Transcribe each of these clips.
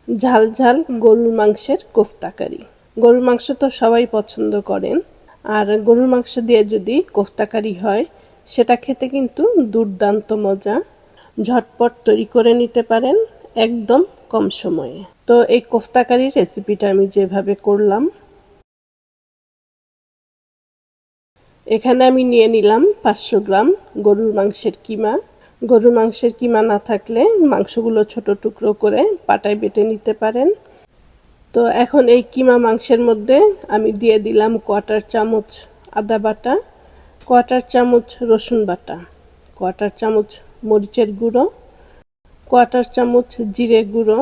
ঝাল ঝাল গরুর মাংসের কোফতা কারি। গরুর মাংস তো সবাই পছন্দ করেন, আর গরুর মাংস দিয়ে যদি কোফতা কারি হয় সেটা খেতে কিন্তু দুর্দান্ত মজা। ঝটপট তৈরি করে নিতে পারেন একদম কম সময়ে। তো এই কোফতা কারির রেসিপিটা আমি যেভাবে করলাম, এখানে আমি নিয়ে নিলাম 500 গ্রাম গরুর মাংসের কিমা। গরুর মাংসের কিমা না থাকলে মাংসগুলো ছোট টুকরো করে পাটায় বেটে নিতে পারেন। তো এখন এই কিমা মাংসের মধ্যে আমি দিয়ে দিলাম 1/4 চামচ আদা বাটা, 1/4 চামচ রসুন বাটা, 1/4 চামচ মরিচের গুঁড়ো, 1/4 চামচ জিরে গুঁড়ো,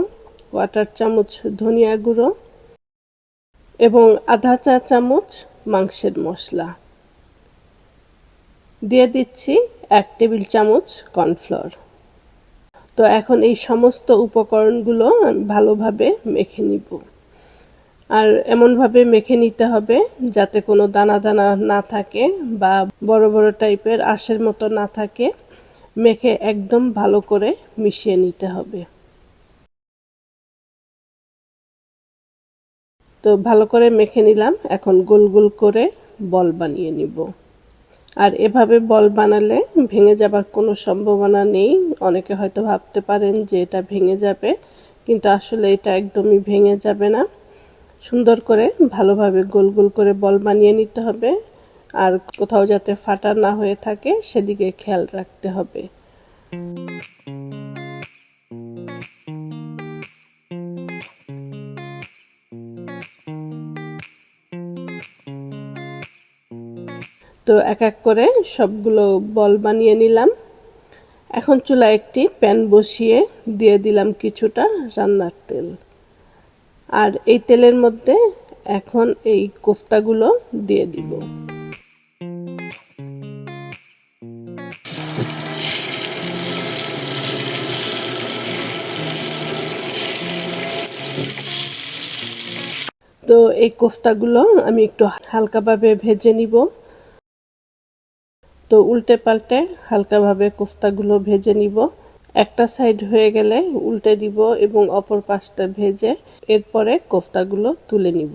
1/4 চামচ ধনিয়া গুঁড়ো এবং আধা চা চামচ মাংসের মশলা। দিয়ে দিচ্ছি 1 টেবিল চামচ কর্নফ্লাওয়ার। তো এখন এই সমস্ত উপকরণগুলো আমি ভালোভাবে মেখে নিব। আর এমনভাবে মেখে নিতে হবে যাতে কোনো দানা দানা না থাকে বা বড় বড় টাইপের আঁশের মতো না থাকে। মেখে একদম ভালো করে মিশিয়ে নিতে হবে। তো ভালো করে মেখে নিলাম। এখন গোল গোল করে বল বানিয়ে নিব। আর এভাবে বল বানালে ভেঙে যাবার কোনো সম্ভাবনা নেই। অনেকে হয়তো ভাবতে পারেন যে এটা ভেঙে যাবে, কিন্তু আসলে এটা একদমই ভেঙে যাবে না। সুন্দর করে ভালোভাবে গোল গোল করে বল বানিয়ে নিতে হবে। আর কোথাও যাতে ফাটা না হয়ে থাকে সেদিকে খেয়াল রাখতে হবে। তো এক এক করে সবগুলো বল বানিয়ে নিলাম। এখন চুলায় একটি প্যান বসিয়ে দিয়ে দিলাম কিছুটা রান্নার তেল। আর এই তেলের মধ্যে এখন এই কোফতাগুলো দিয়ে দিব। তো এই কোফতাগুলো আমি একটু হালকাভাবে ভেজে নিব। তো উল্টে পাল্টে হালকাভাবে কোফতাগুলো ভেজে নিব। একটা সাইড হয়ে গেলে উল্টে দিব এবং অপর পাশটা ভেজে এরপরে কোফতাগুলো তুলে নিব।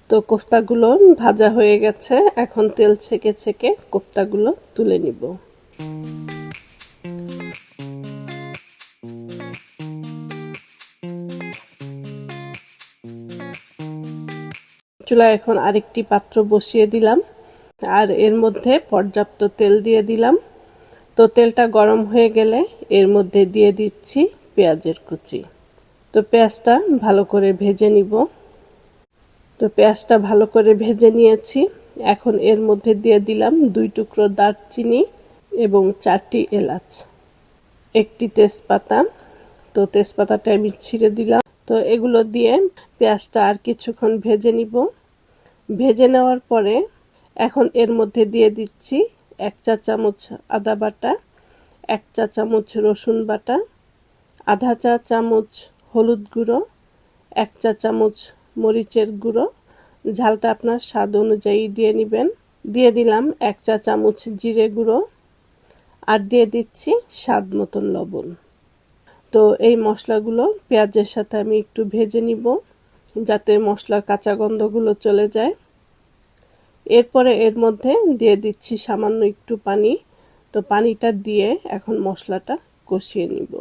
তো কোফতাগুলো ভাজা হয়ে গেছে। এখন তেল ছেঁকে ছেঁকে কোফতাগুলো তুলে নিব। চুলায় এখন আরেকটি পাত্র বসিয়ে দিলাম আর এর মধ্যে পর্যাপ্ত তেল দিয়ে দিলাম। তো তেলটা গরম হয়ে গেলে এর মধ্যে দিয়ে দিচ্ছি পেঁয়াজের কুচি। তো পেঁয়াজটা ভালো করে ভেজে নিব। তো পেঁয়াজটা ভালো করে ভেজে নিয়েছি। এখন এর মধ্যে দিয়ে দিলাম 2 টুকরো দারচিনি এবং 4টি এলাচ, একটি তেজপাতা। তো তেজপাতাটা আমি ছিঁড়ে দিলাম। তো এগুলো দিয়ে পেঁয়াজটা আর কিছুক্ষণ ভেজে নিব। ভেজে নেওয়ার পরে এখন এর মধ্যে দিয়ে দিচ্ছি 1 চা চামচ আদা বাটা, 1 চা চামচ রসুন বাটা, আধা চা চামচ হলুদ গুঁড়ো, 1 চা চামচ মরিচের গুঁড়ো। ঝালটা আপনার স্বাদ অনুযায়ী দিয়ে নেবেন। দিয়ে দিলাম 1 চা চামচ জিরে গুঁড়ো আর দিয়ে দিচ্ছি স্বাদ মতন লবণ। তো এই মশলাগুলো পেঁয়াজের সাথে আমি একটু ভেজে নিব যাতে মশলার কাঁচা গন্ধগুলো চলে যায়। এরপরে এর মধ্যে দিয়ে দিচ্ছি সামান্য একটু পানি। তো পানিটা দিয়ে এখন মশলাটা কষিয়ে নিব।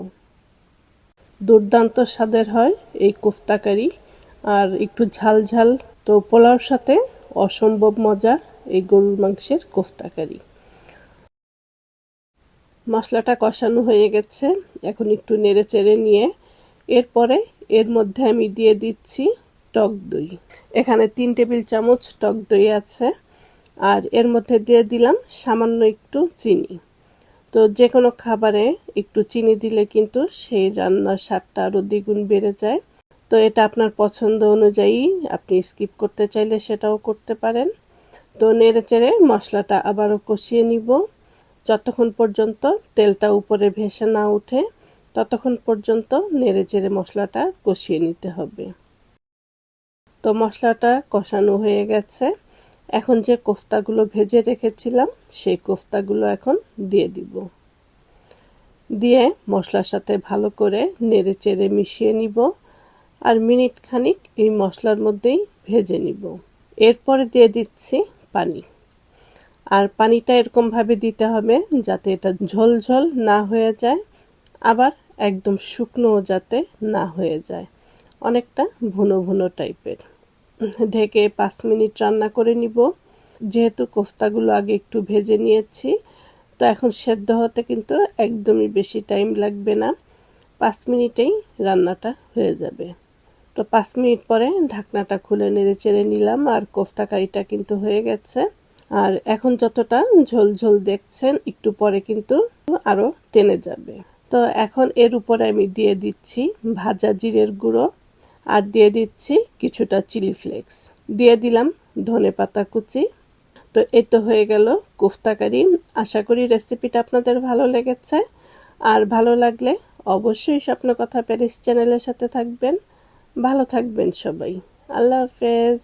দুর্দান্ত স্বাদের হয় এই কোফতা কারি, আর একটু ঝাল ঝাল। তো পোলাওর সাথে অসম্ভব মজা এই গরুর মাংসের কোফতা কারি। মশলাটা কষানো হয়ে গেছে। এখন একটু নেড়ে চেড়ে নিয়ে এরপরে এর মধ্যে আমি দিয়ে দিচ্ছি টক দই। এখানে 3 টেবিল চামচ টক দই আছে। আর এর মধ্যে দিয়ে দিলাম সামান্য একটু চিনি। তো যে কোনো খাবারে একটু চিনি দিলে কিন্তু সেই রান্নার স্বাদটা আরও দ্বিগুণ বেড়ে যায়। তো এটা আপনার পছন্দ অনুযায়ী আপনি স্কিপ করতে চাইলে সেটাও করতে পারেন। তো নেড়ে চেড়ে মশলাটা আবারও কষিয়ে নিব। যতক্ষণ পর্যন্ত তেলটা উপরে ভেসে না ওঠে ততক্ষণ পর্যন্ত নেড়ে চেড়ে মশলাটা কষিয়ে নিতে হবে। তো মশলাটা কষানো হয়ে গেছে। এখন যে কোফতাগুলো ভেজে রেখেছিলাম সেই কোফতাগুলো এখন দিয়ে দিব। দিয়ে মশলার সাথে ভালো করে নেড়ে চেড়ে মিশিয়ে নিব আর মিনিট খানিক এই মশলার মধ্যেই ভেজে নিব। এরপরে দিয়ে দিচ্ছি পানি। আর পানিটা এরকমভাবে দিতে হবে যাতে এটা ঝোল ঝোল না হয়ে যায়, আবার একদম শুকনো যাতে না হয়ে যায়, অনেকটা ভুনো ভুনো টাইপের। ঢেকে 5 মিনিট রান্না করে নিব। যেহেতু কোফতাগুলো আগে একটু ভেজে নিয়েছি, তো এখন সেদ্ধ হতে কিন্তু একদমই বেশি টাইম লাগবে না, 5 মিনিটেই রান্নাটা হয়ে যাবে। তো 5 মিনিট পরে ঢাকনাটা খুলে নেড়ে চেড়ে নিলাম আর কোফতা কারিটা কিন্তু হয়ে গেছে। আর এখন যতটা ঝোল ঝোল দেখছেন, একটু পরে কিন্তু আরও টেনে যাবে। তো এখন এর উপরে আমি দিয়ে দিচ্ছি ভাজা জিরের গুঁড়ো আর দিয়ে দিচ্ছি কিছুটা চিলি ফ্লেক্স, দিয়ে দিলাম ধনেপাতা কুচি। তো এই তো হয়ে গেল কোফতা কারি। আশা করি রেসিপিটা আপনাদের ভালো লেগেছে। আর ভালো লাগলে অবশ্যই স্বপ্নকথা প্যারিস চ্যানেলের সাথে থাকবেন। ভালো থাকবেন সবাই। আল্লাহ হাফেজ।